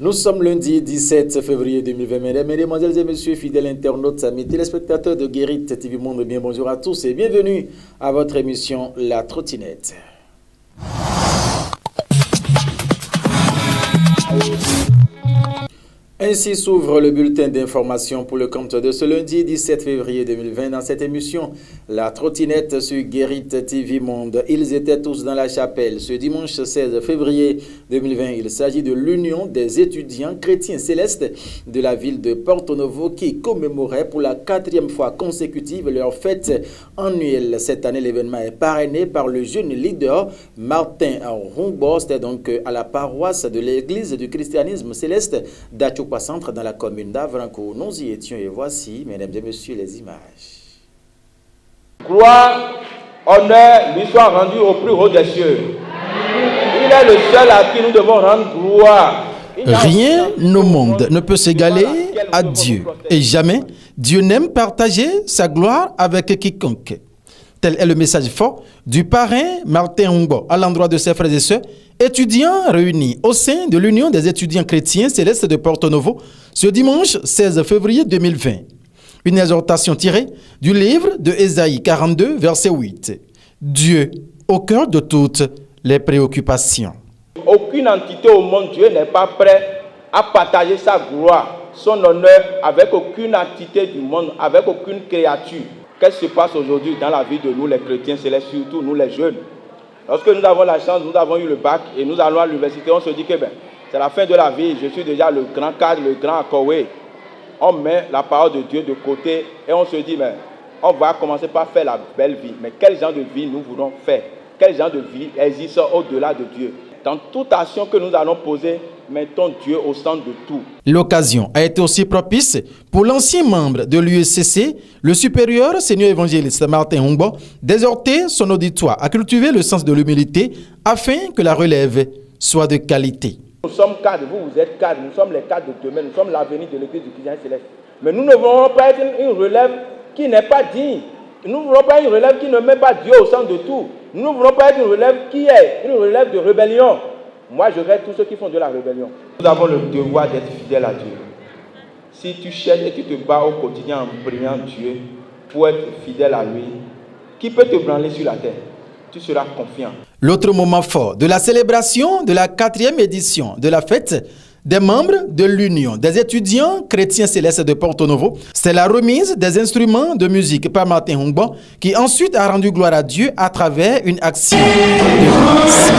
Nous sommes lundi 17 février 2020. Mesdames et messieurs, fidèles internautes, amis téléspectateurs de Guérit TV Monde, bien bonjour à tous et bienvenue à votre émission La Trottinette. Ainsi s'ouvre le bulletin d'information pour le compte de ce lundi 17 février 2020 dans cette émission La Trottinette sur Guérit TV Monde. Ils étaient tous dans la chapelle ce dimanche 16 février 2020. Il s'agit de l'Union des étudiants chrétiens célestes de la ville de Porto Novo qui commémorait pour la 4e fois consécutive leur fête annuelle. Cette année, l'événement est parrainé par le jeune leader Martin Rumbo. C'était donc à la paroisse de l'église du christianisme céleste d'Achokwa Centre dans la commune d'Avranco. Nous y étions et voici, mesdames et messieurs, les images. Gloire, honneur lui soit rendu au plus haut des cieux. Il est le seul à qui nous devons rendre gloire. Rien au monde ne peut s'égaler à Dieu. Et jamais Dieu n'aime partager sa gloire avec quiconque. Tel est le message fort du parrain Martin Rumbo à l'endroit de ses frères et sœurs, étudiants réunis au sein de l'Union des étudiants chrétiens célestes de Porto Novo ce dimanche 16 février 2020. Une exhortation tirée du livre de Ésaïe 42, verset 8. Dieu au cœur de toutes les préoccupations. Aucune entité au monde, Dieu n'est pas prêt à partager sa gloire, son honneur avec aucune entité du monde, avec aucune créature. Qu'est-ce qui se passe aujourd'hui dans la vie de nous les chrétiens célestes, surtout nous les jeunes? Lorsque nous avons la chance, nous avons eu le bac et nous allons à l'université, on se dit que c'est la fin de la vie, je suis déjà le grand cadre, le grand accooué. On met la parole de Dieu de côté et on se dit, on va commencer par faire la belle vie. Mais quel genre de vie nous voulons faire? Quel genre de vie existe au-delà de Dieu? Dans toute action que nous allons poser, mettons Dieu au centre de tout. L'occasion a été aussi propice pour l'ancien membre de l'USCC, le supérieur seigneur évangéliste Martin Rumbo, d'exhorter son auditoire à cultiver le sens de l'humilité afin que la relève soit de qualité. Nous sommes cadres, vous êtes cadres, nous sommes les cadres de demain, nous sommes l'avenir de l'église du Christ céleste. Mais nous ne voulons pas être une relève qui n'est pas digne. Nous ne voulons pas une relève qui ne met pas Dieu au centre de tout. Nous ne voulons pas être une relève qui est une relève de rébellion. Moi, je regrette tous ceux qui font de la rébellion. Nous avons le devoir d'être fidèles à Dieu. Si tu cherches et tu te bats au quotidien en priant Dieu pour être fidèle à lui, qui peut te branler sur la terre? Tu seras confiant. L'autre moment fort de la célébration de la 4e édition de la fête des membres de l'Union des étudiants chrétiens célestes de Porto Novo, c'est la remise des instruments de musique par Martin Rumbo qui ensuite a rendu gloire à Dieu à travers une action de grâce.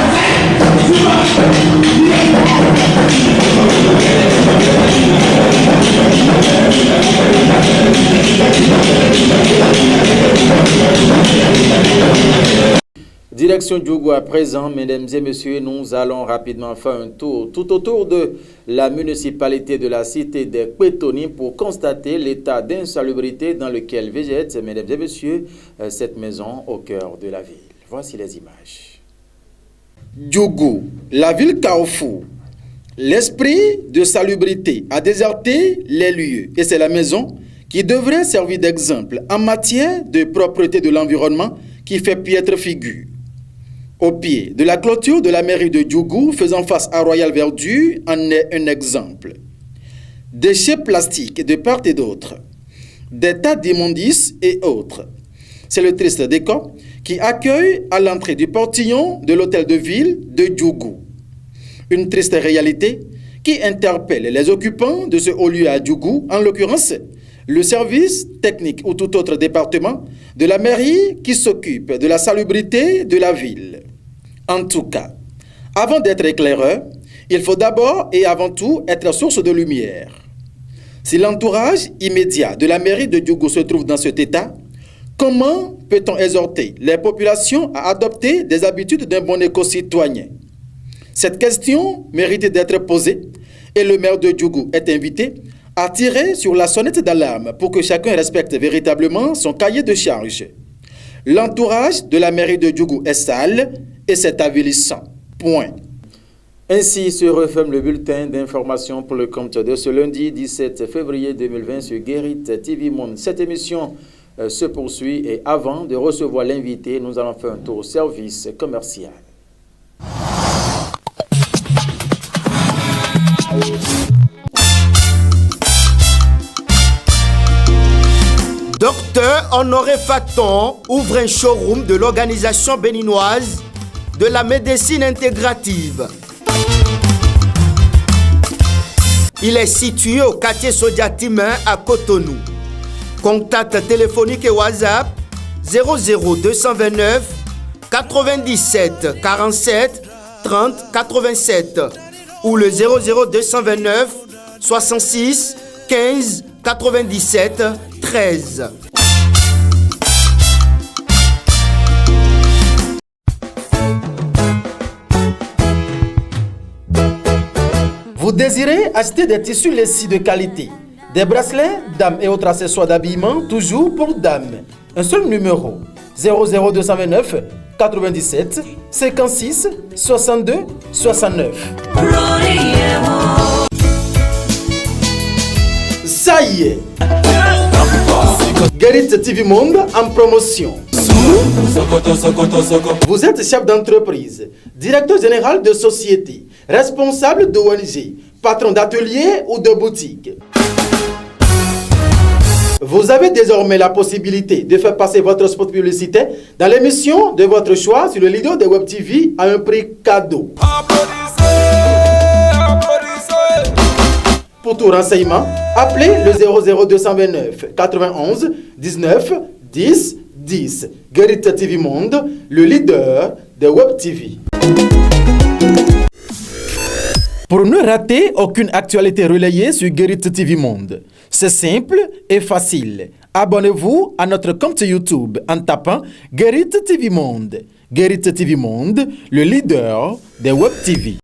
Direction Djougou à présent, mesdames et messieurs, nous allons rapidement faire un tour tout autour de la municipalité de la cité des Pétonines pour constater l'état d'insalubrité dans lequel végète, mesdames et messieurs, cette maison au cœur de la ville. Voici les images. Djougou, la ville carrefour. L'esprit de salubrité a déserté les lieux et c'est la maison qui devrait servir d'exemple en matière de propreté de l'environnement qui fait piètre figure. Au pied de la clôture de la mairie de Djougou, faisant face à Royal Verdure, en est un exemple. Déchets plastiques de part et d'autre, des tas d'immondices et autres. C'est le triste décor qui accueille à l'entrée du portillon de l'hôtel de ville de Djougou. Une triste réalité qui interpelle les occupants de ce haut lieu à Djougou, en l'occurrence le service technique ou tout autre département de la mairie qui s'occupe de la salubrité de la ville. En tout cas, avant d'être éclaireur, il faut d'abord et avant tout être source de lumière. Si l'entourage immédiat de la mairie de Djougou se trouve dans cet état, comment peut-on exhorter les populations à adopter des habitudes d'un bon éco-citoyen? Cette question mérite d'être posée et le maire de Djougou est invité à tirer sur la sonnette d'alarme pour que chacun respecte véritablement son cahier de charge. L'entourage de la mairie de Djougou est sale et c'est avilissant. Point. Ainsi se referme le bulletin d'information pour le compte de ce lundi 17 février 2020 sur Guérit TV Monde. Cette émission se poursuit et avant de recevoir l'invité, nous allons faire un tour au service commercial. Docteur Honoré Faton ouvre un showroom de l'Organisation béninoise de la médecine intégrative. Il est situé au quartier Sodia-Timin à Cotonou. Contact téléphonique et WhatsApp 00229 97 47 30 87 ou le 00229 66 15 97 13. Vous désirez acheter des tissus lacis de qualité, des bracelets, dames et autres accessoires d'habillement, toujours pour dames. Un seul numéro, 00229 97 56 62 69. Ça y est, Guérit TV Monde en promotion. Vous êtes chef d'entreprise, directeur général de société, responsable d'ONG, patron d'atelier ou de boutique. Vous avez désormais la possibilité de faire passer votre spot publicitaire dans l'émission de votre choix sur le leader de Web TV à un prix cadeau. Pour tout renseignement, appelez le 00229 91 19 10 10. Guérit TV Monde, le leader de Web TV. Pour ne rater aucune actualité relayée sur Guérit TV Monde, c'est simple et facile. Abonnez-vous à notre compte YouTube en tapant Guérit TV Monde. Guérit TV Monde, le leader des Web TV.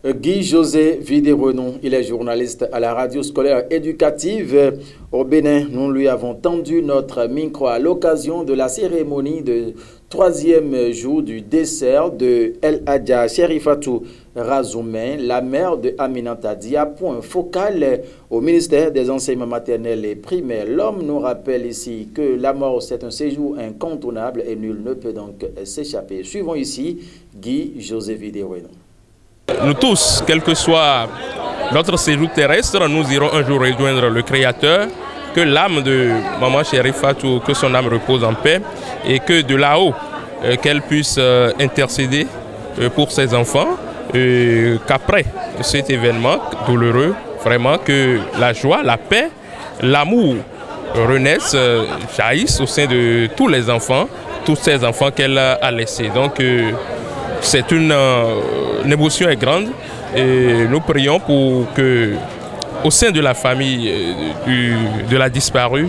Guy-José Vidérenon, il est journaliste à la radio scolaire éducative au Bénin. Nous lui avons tendu notre micro à l'occasion de la cérémonie de 3e jour du dessert de El Hadja Cherifatou Razoumen, la mère de Aminata Dia, point focal au ministère des enseignements maternels et primaires. L'homme nous rappelle ici que la mort, c'est un séjour incontournable et nul ne peut donc s'échapper. Suivons ici Guy-José Vidérenon. Nous tous, quel que soit notre séjour terrestre, nous irons un jour rejoindre le Créateur. Que l'âme de Maman Cherifatou, que son âme repose en paix et que de là-haut, qu'elle puisse intercéder pour ses enfants. Qu'après cet événement douloureux, vraiment que la joie, la paix, l'amour renaissent, jaillissent au sein de tous les enfants, tous ces enfants qu'elle a laissés. Donc c'est une émotion est grande et nous prions pour que, au sein de la famille de la disparue,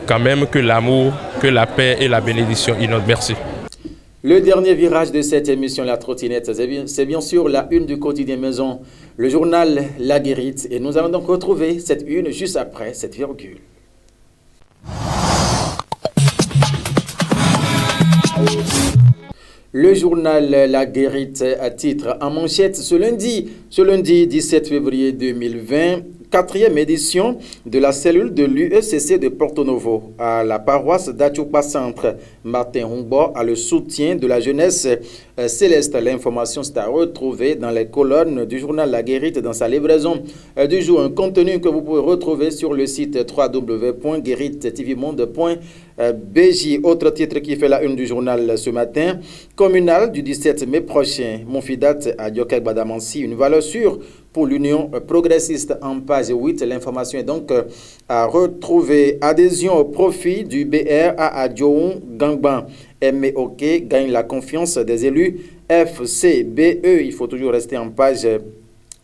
quand même que l'amour, que la paix et la bénédiction inondent. Merci. Le dernier virage de cette émission, La Trottinette, c'est bien sûr la une du quotidien Maison, le journal La Guérite. Et nous allons donc retrouver cette une juste après cette virgule. Le journal La Guérite à titre en manchette ce lundi 17 février 2020, 4e édition de la cellule de l'UECC de Porto Novo à la paroisse d'Achoupa Centre. Martin Humbo a le soutien de la jeunesse céleste. L'information s'est à retrouver dans les colonnes du journal La Guérite dans sa livraison du jour. Un contenu que vous pouvez retrouver sur le site www.gueritttvmonde.bj. Autre titre qui fait la une du journal ce matin, communal du 17 mai prochain. Monfidat à Diokek Badamansi, une valeur sûre pour l'Union progressiste. En page 8, l'information est donc à retrouver. Adhésion au profit du BR à Adjoun Gangban. MEOK gagne la confiance des élus. FCBE, il faut toujours rester en page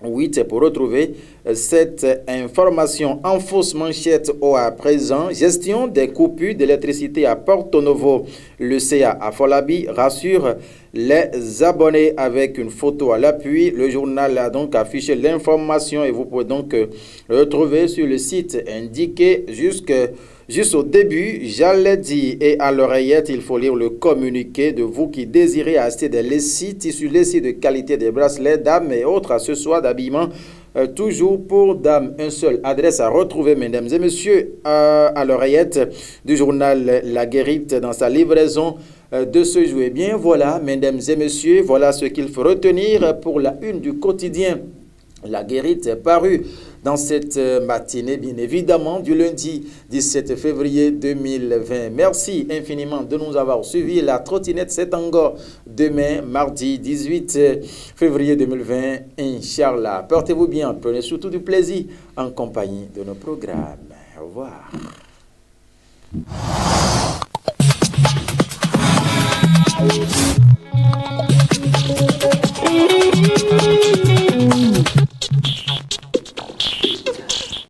8 pour retrouver cette information. En fausse manchette au à présent, gestion des coupures d'électricité à Porto Novo. Le CA à Folabi rassure les abonnés avec une photo à l'appui. Le journal a donc affiché l'information et vous pouvez donc retrouver sur le site indiqué juste au début. J'allais dire, et à l'oreillette, il faut lire le communiqué de vous qui désirez acheter des lessives, tissus lessives de qualité, des bracelets, dames et autres accessoires d'habillement. Toujours pour dames, un seul adresse à retrouver, mesdames et messieurs, à l'oreillette du journal La Guérite dans sa livraison de ce jour. Eh bien voilà, mesdames et messieurs, voilà ce qu'il faut retenir pour la une du quotidien La guérite est parue dans cette matinée, bien évidemment, du lundi 17 février 2020. Merci infiniment de nous avoir suivis. La trottinette, c'est encore demain, mardi 18 février 2020, Inch'Allah. Portez-vous bien, prenez surtout du plaisir en compagnie de nos programmes. Au revoir.